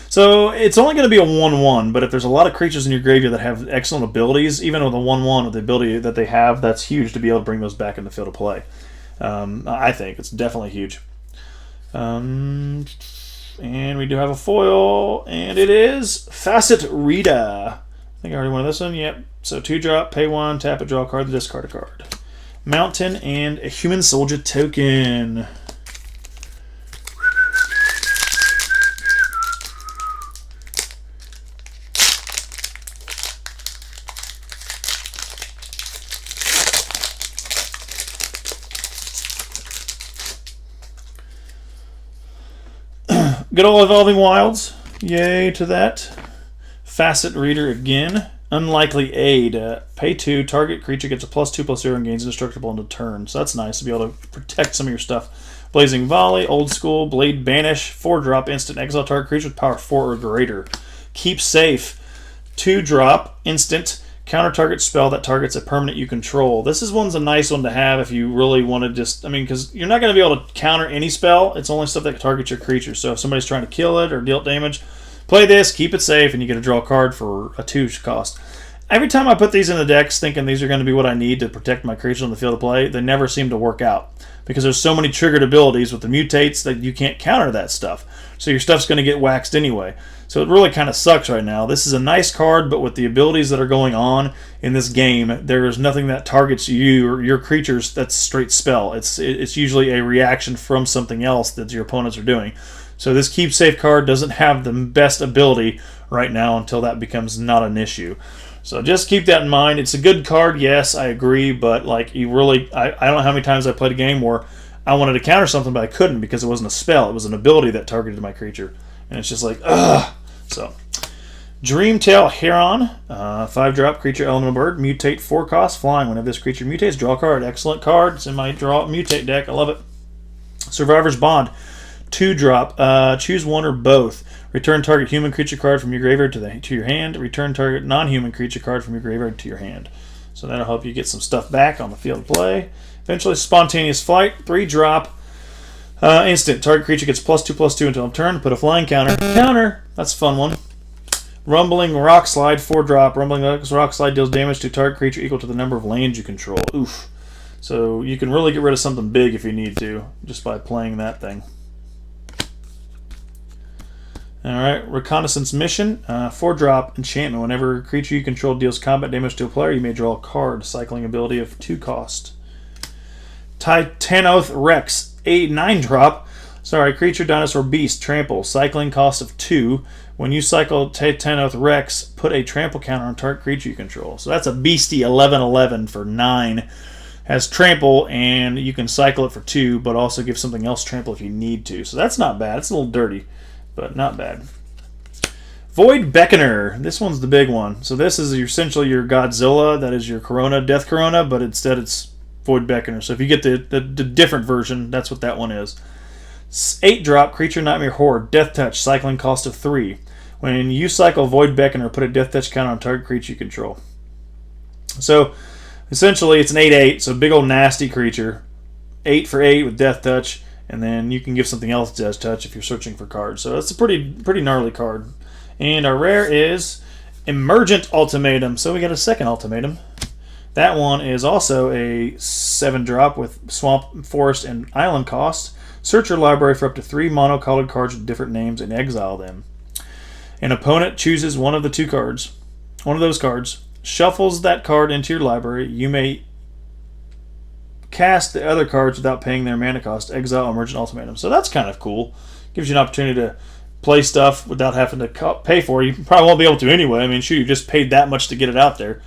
[SPEAKER 1] So it's only going to be a 1/1, but if there's a lot of creatures in your graveyard that have excellent abilities, even with a 1/1 with the ability that they have, that's huge to be able to bring those back in the field of play. I think it's definitely huge. And we do have a foil, and it is Facet Rita. I think I already went this one. Yep. So 2-drop, pay 1, tap it, draw a card, discard a card. Mountain and a Human Soldier token. Good old Evolving Wilds. Yay to that. Facet Reader again. Unlikely Aid. Pay 2. Target creature gets a +2/+0 and gains indestructible into turn. So that's nice to be able to protect some of your stuff. Blazing Volley. Old School. Blade Banish. 4-drop. Instant exile target creature with power 4 or greater. Keep Safe. 2-drop. Instant. Counter target spell that targets a permanent you control. This is one's a nice one to have if you really want to just, because you're not going to be able to counter any spell. It's only stuff that targets your creature. So if somebody's trying to kill it or deal damage, play this, keep it safe, and you get to draw a card for a 2 cost. Every time I put these in the decks thinking these are going to be what I need to protect my creatures on the field of play, they never seem to work out. Because there's so many triggered abilities with the mutates that you can't counter that stuff. So your stuff's going to get waxed anyway. So it really kind of sucks right now. This is a nice card, but with the abilities that are going on in this game, there is nothing that targets you or your creatures that's straight spell. It's usually a reaction from something else that your opponents are doing. So this Keep Safe card doesn't have the best ability right now until that becomes not an issue. So just keep that in mind. It's a good card, yes, I agree, but you really, I don't know how many times I played a game where I wanted to counter something, but I couldn't because it wasn't a spell. It was an ability that targeted my creature. And it's just like, ugh. So, Dreamtail Heron, 5-drop creature elemental bird, mutate 4 cost, flying. Whenever this creature mutates, draw a card. Excellent card. It's in my draw mutate deck. I love it. Survivor's Bond, 2-drop. Choose one or both. Return target human creature card from your graveyard to your hand. Return target non-human creature card from your graveyard to your hand. So that'll help you get some stuff back on the field of play. Eventually, Spontaneous Flight, 3-drop. Instant. Target creature gets +2/+2 until turn. Put a flying counter. Counter. That's a fun one. Rumbling Rock Slide, 4-drop. Rumbling Rock Slide deals damage to target creature equal to the number of lands you control. Oof. So you can really get rid of something big if you need to, just by playing that thing. Alright, Reconnaissance Mission, 4-drop enchantment. Whenever a creature you control deals combat damage to a player, you may draw a card. Cycling ability of 2 cost. Titanoth Rex, 9-drop. Creature, dinosaur, beast, trample. Cycling cost of 2. When you cycle Titanoth Rex, put a trample counter on target creature you control. So that's a beastie 11/11 for 9. Has trample, and you can cycle it for 2, but also give something else trample if you need to. So that's not bad. It's a little dirty, but not bad. Void Beckoner. This one's the big one. So this is essentially your Godzilla. That is your Corona, Death Corona, but instead it's Void Beckoner. So if you get the different version, that's what that one is. 8-drop, Creature, Nightmare, Horde, Death Touch, cycling cost of 3. When you cycle Void Beckoner, put a Death Touch counter on target creature you control. So essentially it's an 8/8, so big old nasty creature. 8 for 8 with Death Touch, and then you can give something else Death Touch if you're searching for cards. So that's a pretty gnarly card. And our rare is Emergent Ultimatum. So we got a second ultimatum. That one is also a 7-drop with Swamp, Forest, and Island cost. Search your library for up to 3 mono-colored cards with different names and exile them. An opponent chooses one of those cards, shuffles that card into your library. You may cast the other cards without paying their mana cost. Exile Emergent Ultimatum. So that's kind of cool. Gives you an opportunity to play stuff without having to pay for it. You probably won't be able to anyway. I mean, shoot, you just paid that much to get it out there.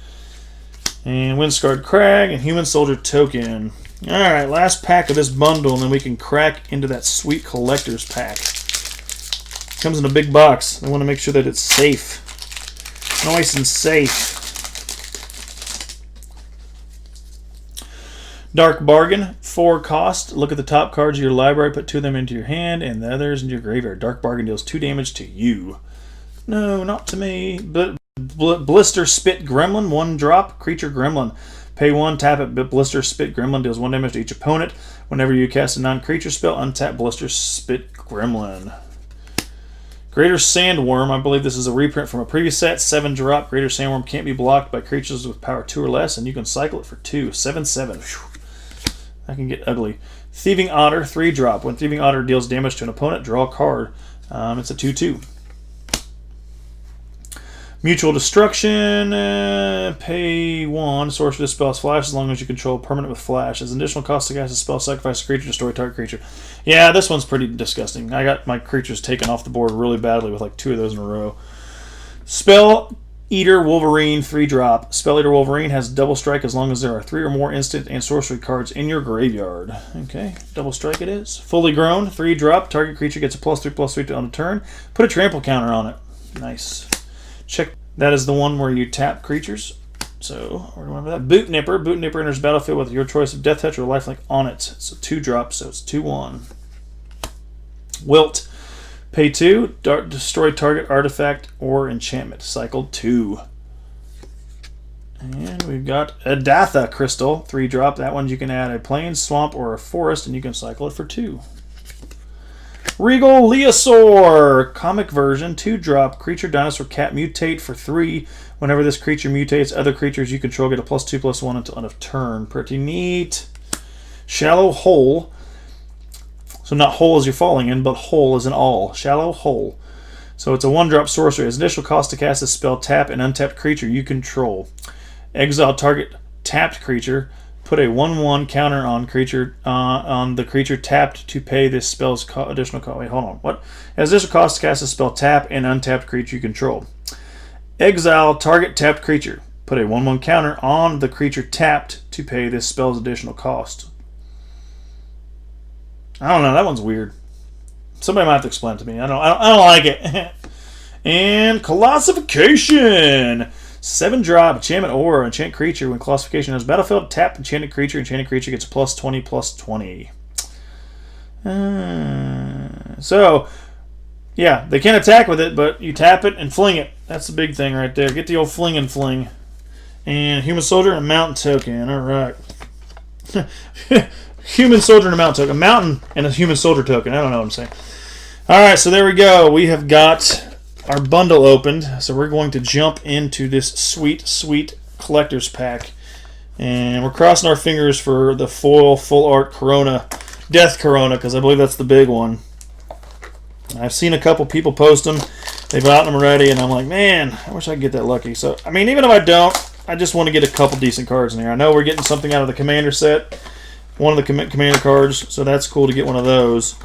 [SPEAKER 1] And Windscarred Crag and Human Soldier Token. Alright, last pack of this bundle, and then we can crack into that sweet collector's pack. Comes in a big box. I want to make sure that it's safe. Nice and safe. Dark Bargain, 4 cost. Look at the top cards of your library, put 2 of them into your hand, and the others into your graveyard. Dark Bargain deals 2 damage to you. No, not to me. But Blister Spit Gremlin, 1-drop. Creature Gremlin. Pay 1, tap it. Blister Spit Gremlin deals 1 damage to each opponent. Whenever you cast a non-creature spell, untap Blister Spit Gremlin. Greater Sandworm, I believe this is a reprint from a previous set. 7-drop. Greater Sandworm can't be blocked by creatures with power 2 or less, and you can cycle it for 2. 7/7. That can get ugly. Thieving Otter, 3-drop. When Thieving Otter deals damage to an opponent, draw a card. It's a 2/2. Mutual Destruction, pay 1. Sorcerer dispels flash as long as you control a permanent with flash. As an additional cost to cast a spell, sacrifice a creature, destroy target creature. Yeah, this one's pretty disgusting. I got my creatures taken off the board really badly with like 2 of those in a row. Spell Eater Wolverine, 3-drop. Spell Eater Wolverine has double strike as long as there are 3 or more instant and sorcery cards in your graveyard. Okay, double strike it is. Fully Grown, 3-drop. Target creature gets a +3/+3 on a turn. Put a trample counter on it. Nice. Check. That is the one where you tap creatures. So remember that. Boot Nipper. Boot Nipper enters battlefield with your choice of Death Touch or Lifelink on it. So 2-drop, so it's 2/1. Wilt. Pay 2. Destroy target artifact or enchantment. Cycle 2. And we've got Adatha Crystal. 3-drop. That one you can add a plain, swamp, or a forest, and you can cycle it for 2. Regal Leosaur, comic version, 2-drop. Creature, dinosaur, cat, mutate for 3. Whenever this creature mutates, other creatures you control get a +2/+1 until end of turn. Pretty neat. Shallow Hole. So not hole as you're falling in, but hole as in all. Shallow Hole. So it's a 1-drop sorcery. As initial cost to cast this spell, tap an untapped creature you control. Exile target tapped creature. Put a 1/1 counter on the creature tapped to pay this spell's additional cost. Wait, hold on. What? As additional cost to cast a spell, tap an untapped creature you control. Exile target tapped creature. Put a 1/1 counter on the creature tapped to pay this spell's additional cost. I don't know. That one's weird. Somebody might have to explain it to me. I don't like it. And Colossification. 7-drop, enchantment or enchant creature. When Colossification has battlefield, tap enchanted creature. Enchanted creature gets +20/+20. So, yeah, they can't attack with it, but you tap it and fling it. That's the big thing right there. Get the old fling and fling. And Human Soldier and a Mountain Token. All right. Human Soldier and a Mountain Token. A Mountain and a Human Soldier Token. I don't know what I'm saying. All right, so there we go. We have got our bundle opened, so we're going to jump into this sweet, sweet collector's pack. And we're crossing our fingers for the foil full art Corona, Death Corona, because I believe that's the big one. I've seen a couple people post them. They've gotten them already, and I'm like, man, I wish I could get that lucky. So, I mean, even if I don't, I just want to get a couple decent cards in here. I know we're getting something out of the Commander set, one of the Commander cards, so that's cool to get one of those.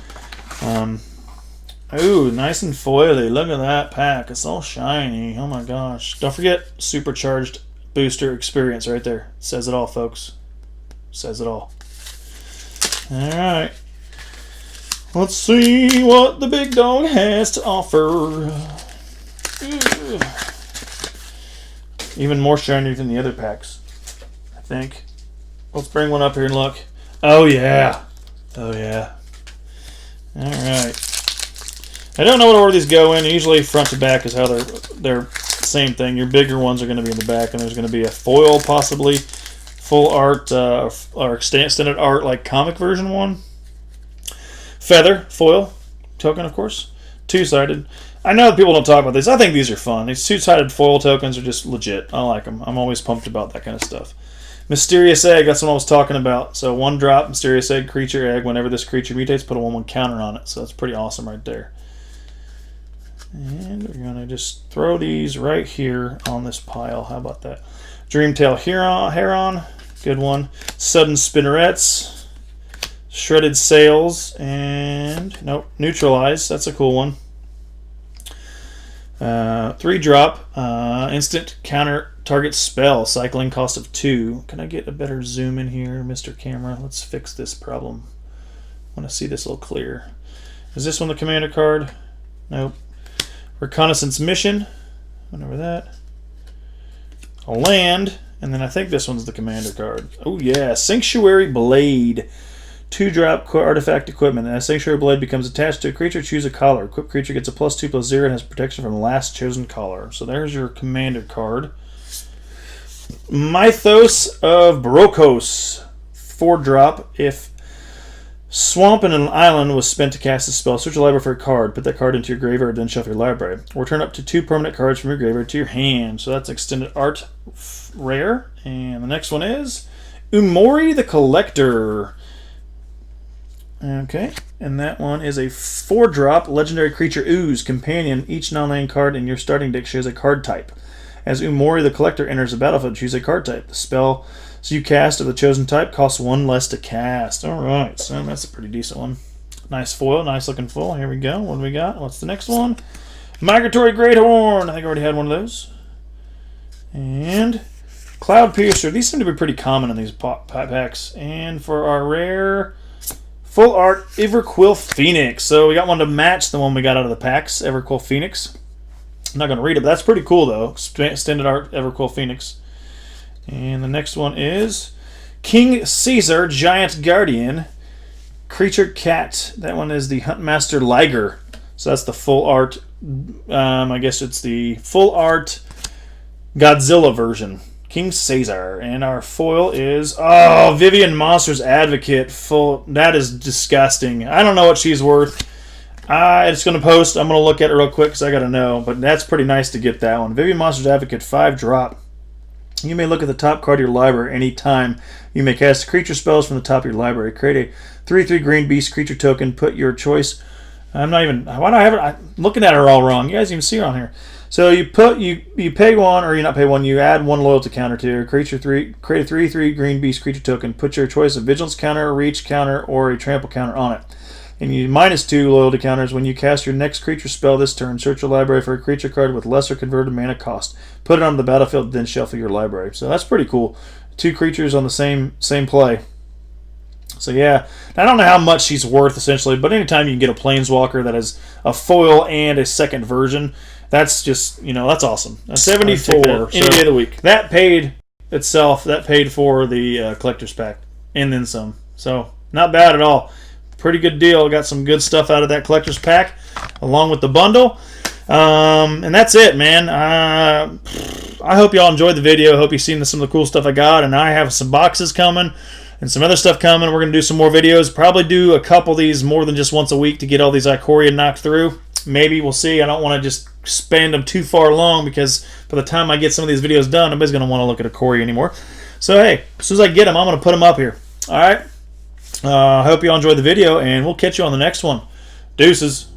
[SPEAKER 1] Ooh, nice and foily. Look at that pack. It's all shiny. Oh my gosh. Don't forget Supercharged Booster Experience right there. Says it all, folks. Says it all. Alright. Let's see what the big dog has to offer. Even more shiny than the other packs, I think. Let's bring one up here and look. Oh yeah. Oh yeah. Alright. I don't know what order these go in. Usually front to back is how they're same thing. Your bigger ones are going to be in the back, and there's going to be a foil, possibly full art or extended art like comic version one. Feather foil token, of course, two-sided. I know that people don't talk about these. I think these are fun. These two-sided foil tokens are just legit. I like them. I'm always pumped about that kind of stuff. Mysterious Egg, that's what I was talking about. So 1-drop Mysterious Egg, creature egg. Whenever this creature mutates, put a 1/1 counter on it. So that's pretty awesome right there. And we're going to just throw these right here on this pile. How about that? Dreamtail Heron, good one. Sudden Spinnerets, Shredded Sails, and nope, Neutralize. That's a cool one. 3-drop, instant counter target spell, cycling cost of 2. Can I get a better zoom in here, Mr. Camera? Let's fix this problem. I want to see this a little clear. Is this one the commander card? Nope. Reconnaissance Mission, went over that. A land, and then I think this one's the commander card. Oh yeah, Sanctuary Blade. 2-drop artifact equipment. As Sanctuary Blade becomes attached to a creature, choose a collar. Equipped creature gets a +2/+0 and has protection from the last chosen collar. So there's your commander card. Mythos of Barokos. 4-drop. If Swamp in an island was spent to cast a spell, search a library for a card. Put that card into your graveyard, then shuffle your library. Or return up to 2 permanent cards from your graveyard to your hand. So that's extended art rare. And the next one is Umori the Collector. Okay, and that one is a 4-drop legendary creature ooze companion. Each non-land card in your starting deck shares a card type. As Umori the Collector enters the battlefield, choose a card type. The spell you cast of the chosen type costs 1 less to cast. Alright, so that's a pretty decent one. Nice foil, nice looking foil. Here we go. What do we got? What's the next one? Migratory Greathorn. I think I already had one of those. And Cloud Piercer. These seem to be pretty common in these packs. And for our rare full art Everquill Phoenix. So we got one to match the one we got out of the packs, Everquill Phoenix. I'm not going to read it, but that's pretty cool though. Extended art Everquill Phoenix. And the next one is King Caesar Giant Guardian Creature Cat. That one is the Huntmaster Liger. So that's the full art. I guess it's the full art Godzilla version. King Caesar. And our foil is Vivian Monsters Advocate. Full. That is disgusting. I don't know what she's worth. It's going to post. I'm going to look at it real quick because I got to know. But that's pretty nice to get that one. Vivian Monsters Advocate, 5-drop. You may look at the top card of your library anytime. You may cast creature spells from the top of your library. Create a 3/3 green beast creature token. Put your choice. I'm not even. Why do I have it? I'm looking at her all wrong. You guys even see her on here. So you pay 1, or you not pay 1. You add 1 loyalty counter to your creature 3. Create a 3/3 green beast creature token. Put your choice of vigilance counter, a reach counter, or a trample counter on it. And you -2 loyalty counters when you cast your next creature spell this turn. Search your library for a creature card with lesser converted mana cost. Put it on the battlefield, then shuffle your library. So that's pretty cool. 2 creatures on the same play. So yeah, I don't know how much she's worth essentially, but anytime you can get a Planeswalker that has a foil and a second version, that's just, that's awesome. 74 any day of the week. That paid itself. That paid for the collector's pack and then some. So not bad at all. Pretty good deal. Got some good stuff out of that collector's pack along with the bundle. And that's it, man. I hope y'all enjoyed the video. I hope you've seen some of the cool stuff I got. And I have some boxes coming and some other stuff coming. We're going to do some more videos. Probably do a couple of these more than just once a week to get all these Ikoria knocked through. Maybe we'll see. I don't want to just spend them too far long because by the time I get some of these videos done, nobody's going to want to look at Ikoria anymore. So hey, as soon as I get them, I'm going to put them up here. All right. I hope you all enjoyed the video, and we'll catch you on the next one. Deuces.